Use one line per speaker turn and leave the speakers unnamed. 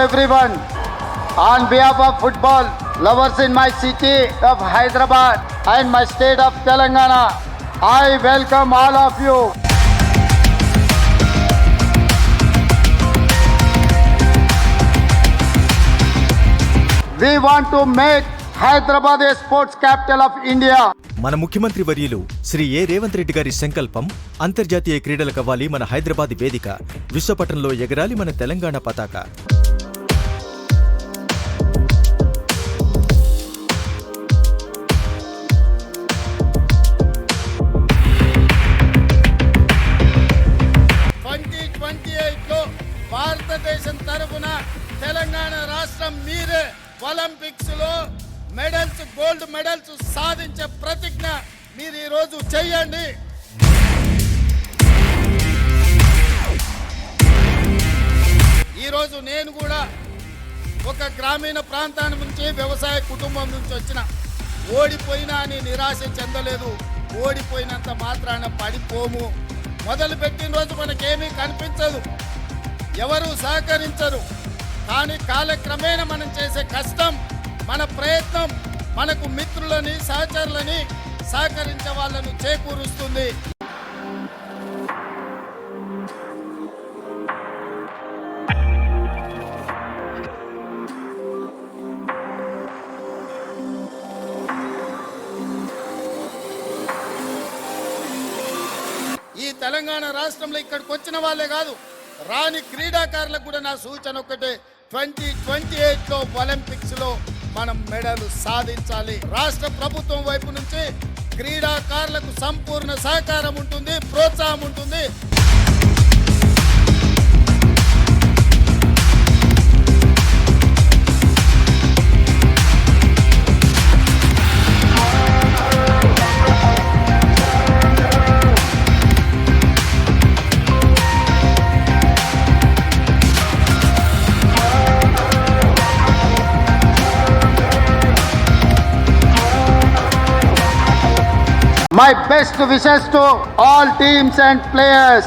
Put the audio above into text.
everyone. On behalf of football lovers in my city of Hyderabad and my state of Telangana, I welcome all of you. We want to make Hyderabad a sports capital of India.
మన ముఖ్యమంత్రి వర్యులు శ్రీ ఏ రేవంత్ రెడ్డి గారి సంకల్పం అంతర్జాతీయ క్రీడలకు అవ్వాలి మన హైదరాబాద్ వేదిక, విశ్వపటంలో ఎగరాలి మన తెలంగాణ పతాక.
భారతదేశం తరఫున తెలంగాణ రాష్ట్రం మీరే ఒలింపిక్స్ లో మెడల్స్, గోల్డ్ మెడల్స్ సాధించే ప్రతిజ్ఞ మీరు ఈ రోజు చేయండి. ఈరోజు నేను కూడా ఒక గ్రామీణ ప్రాంతాన్ని నుంచి, వ్యవసాయ కుటుంబం నుంచి వచ్చిన, ఓడిపోయినా అని నిరాశ చెందలేదు. ఓడిపోయినంత మాత్రాన పడిపోము. మొదలుపెట్టిన రోజు మనకేమీ కనిపించదు, ఎవరు సహకరించరు. కానీ కాలక్రమేణా మనం చేసే కష్టం, మన ప్రయత్నం మనకు మిత్రులని, సహచరులని, సహకరించే వాళ్ళను చేకూరుస్తుంది. ఈ తెలంగాణ రాష్ట్రంలో ఇక్కడికి వచ్చిన వాళ్ళే కాదు, రాని క్రీడాకారులకు కూడా నా సూచన ఒకటే, 2028లో ఒలింపిక్స్ లో మనం మెడల్ సాధించాలి. రాష్ట్ర ప్రభుత్వం వైపు నుంచి క్రీడాకారులకు సంపూర్ణ సహకారం ఉంటుంది, ప్రోత్సాహం ఉంటుంది.
My best wishes to all teams and players.